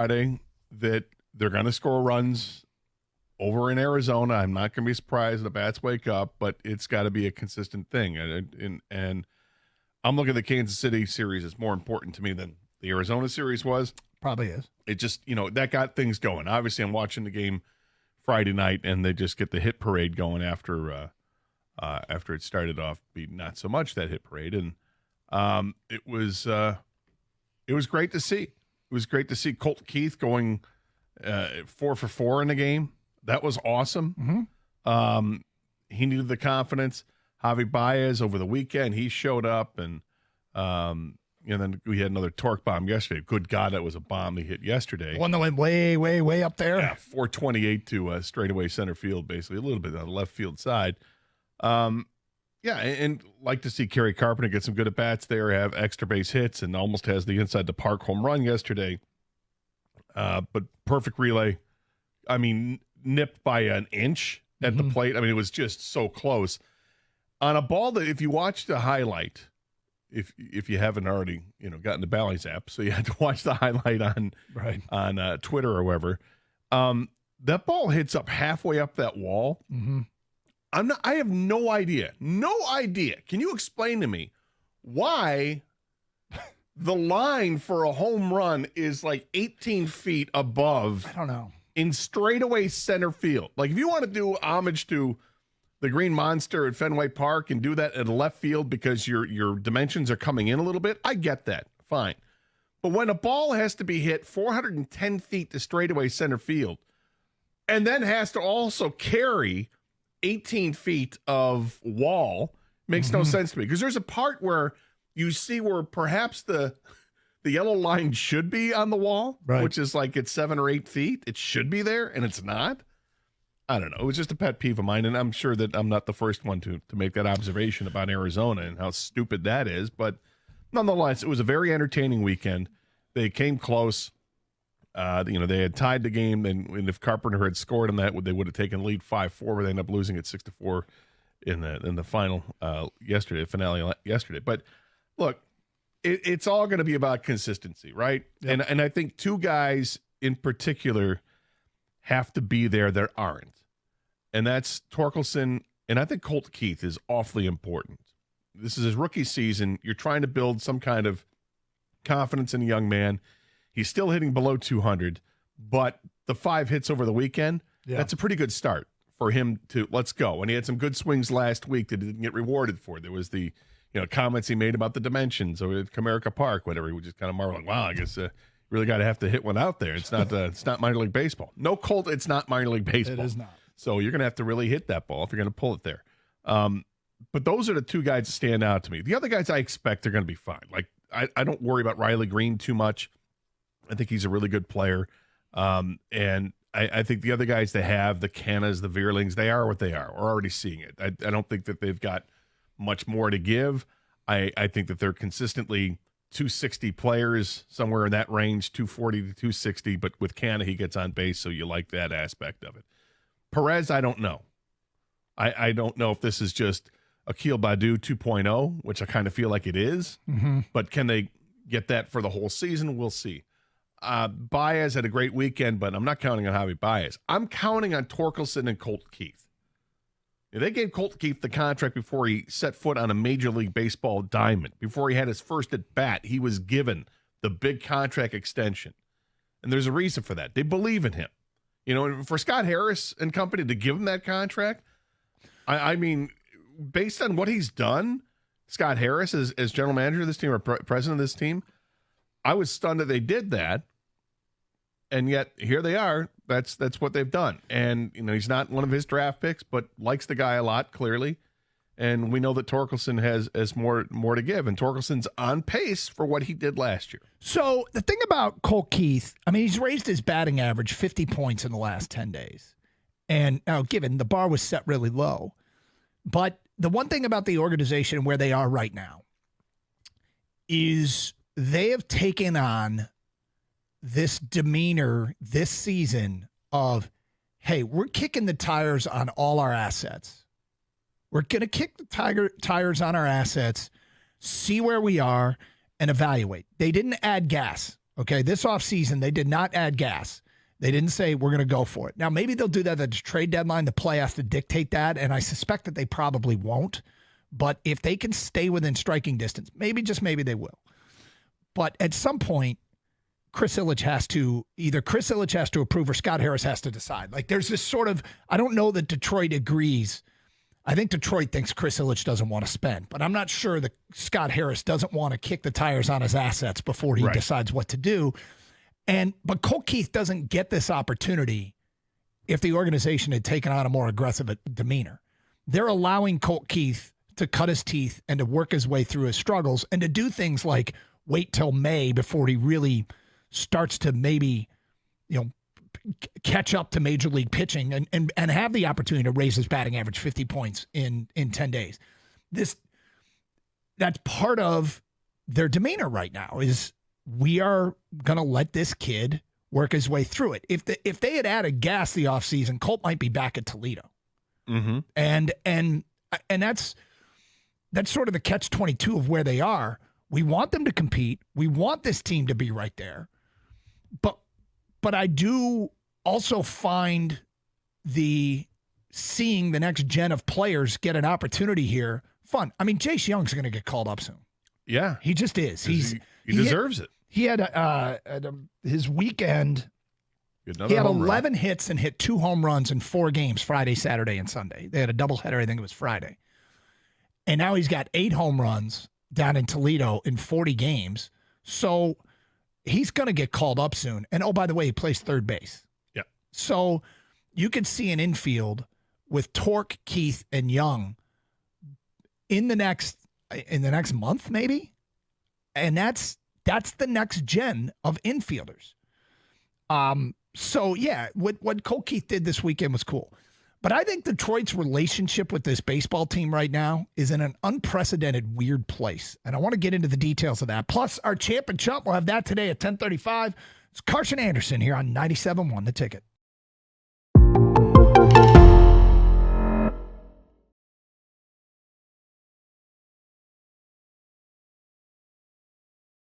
Friday that they're going to score runs over in Arizona. I'm not going to be surprised if the bats wake up, but it's got to be a consistent thing. And I'm looking at the Kansas City series as more important to me than the Arizona series was. Probably is. It just, that got things going. Obviously, I'm watching the game Friday night, and they just get the hit parade going after it started off being not so much that hit parade. And it was great to see. It was great to see Colt Keith going 4 for 4 in the game. That was awesome. Mm-hmm. He needed the confidence. Javi Baez over the weekend, he showed up, and then we had another torque bomb yesterday. Good God, that was a bomb he hit yesterday. One that went way, way, way up there. Yeah, 428 to straightaway center field, basically, a little bit on the left field side. And like to see Kerry Carpenter get some good at-bats there, have extra base hits, and almost has the inside the park home run yesterday. But perfect relay. I mean, nipped by an inch at the plate. I mean, it was just so close. On a ball that, if you watch the highlight, if you haven't already, gotten the Bally's app, so you had to watch the highlight on Twitter or wherever. That ball hits up halfway up that wall. Mm-hmm. I have no idea. No idea. Can you explain to me why the line for a home run is like 18 feet above? I don't know. In straightaway center field. Like, if you want to do homage to the Green Monster at Fenway Park and do that at left field because your dimensions are coming in a little bit, I get that. Fine. But when a ball has to be hit 410 feet to straightaway center field and then has to also carry 18 feet of wall, makes no sense to me. Because there's a part where you see where perhaps the yellow line should be on the wall, which is like it's 7 or 8 feet. It should be there, and it's not. I don't know. It was just a pet peeve of mine, and I'm sure that I'm not the first one to make that observation about Arizona and how stupid that is. But nonetheless, it was a very entertaining weekend. They came close. They had tied the game, and if Carpenter had scored on that, they would have taken lead 5-4, where they ended up losing it 6-4 in the final finale yesterday. But look, it's all going to be about consistency, right? Yep. And I think two guys in particular have to be there that aren't. And that's Torkelson, and I think Colt Keith is awfully important. This is his rookie season. You're trying to build some kind of confidence in a young man. He's still hitting below 200, but the 5 hits over the weekend, that's a pretty good start for him to let's go. And he had some good swings last week that he didn't get rewarded for. There was the comments he made about the dimensions over at Comerica Park, whatever. He was just kind of marveling, wow, I guess really got to have to hit one out there. It's not minor league baseball. No, Colt, it's not minor league baseball. It is not. So you're going to have to really hit that ball if you're going to pull it there. But those are the two guys that stand out to me. The other guys I expect are going to be fine. Like, I don't worry about Riley Green too much. I think he's a really good player. And I think the other guys they have, the Cannas, the Veerlings, they are what they are. We're already seeing it. I don't think that they've got much more to give. I think that they're consistently 260 players, somewhere in that range, 240 to 260. But with Canna, he gets on base, so you like that aspect of it. Perez, I don't know. I don't know if this is just Akil Baddoo 2.0, which I kind of feel like it is. Mm-hmm. But can they get that for the whole season? We'll see. Baez had a great weekend, but I'm not counting on Javi Baez. I'm counting on Torkelson and Colt Keith. They gave Colt Keith the contract before he set foot on a Major League Baseball diamond. Before he had his first at bat, he was given the big contract extension. And there's a reason for that. They believe in him. For Scott Harris and company to give him that contract, I mean, based on what he's done, Scott Harris as general manager of this team or president of this team, I was stunned that they did that. And yet here they are. That's what they've done. And, he's not one of his draft picks, but likes the guy a lot, clearly. And we know that Torkelson has more to give. And Torkelson's on pace for what he did last year. So the thing about Colt Keith, I mean, he's raised his batting average 50 points in the last 10 days. And now, given the bar was set really low. But the one thing about the organization where they are right now is they have taken on this demeanor this season of, hey, we're kicking the tires on all our assets. We're going to kick the tires on our assets, see where we are, and evaluate. They didn't add gas Okay, this offseason, they did not add gas. They didn't say we're going to go for it. Now, maybe they'll do that at the trade deadline. The play has to dictate that, and I suspect that they probably won't. But if they can stay within striking distance, maybe, just maybe they will. But at some point, Chris Ilitch has to approve or Scott Harris has to decide. Like there's this sort of, I don't know that Detroit agrees. I think Detroit thinks Chris Ilitch doesn't want to spend, but I'm not sure that Scott Harris doesn't want to kick the tires on his assets before he decides what to do. But Colt Keith doesn't get this opportunity if the organization had taken on a more aggressive demeanor. They're allowing Colt Keith to cut his teeth and to work his way through his struggles and to do things like wait till May before he really starts to maybe, catch up to major league pitching and have the opportunity to raise his batting average 50 points in 10 days. That's part of their demeanor right now is we are going to let this kid work his way through it. If they had added gas the offseason, Colt might be back at Toledo. Mm-hmm. And that's sort of the catch-22 of where they are. We want them to compete. We want this team to be right there. But I do also find seeing the next gen of players get an opportunity here fun. I mean, Jace Young's going to get called up soon. Yeah. He just is. He deserves it. He had his weekend. He had 11 hits and hit 2 home runs in 4 games, Friday, Saturday, and Sunday. They had a doubleheader. I think it was Friday. And now he's got 8 home runs down in Toledo in 40 games. So he's going to get called up soon. And, oh, by the way, he plays third base. Yeah. So you could see an infield with Tork, Keith, and Young in the next month, maybe. And that's the next gen of infielders. So, yeah, what Colt Keith did this weekend was cool. But I think Detroit's relationship with this baseball team right now is in an unprecedented, weird place. And I want to get into the details of that. Plus, our champ and chump, we'll have that today at 10:35. It's Karsch and Anderson here on 97.1 The Ticket.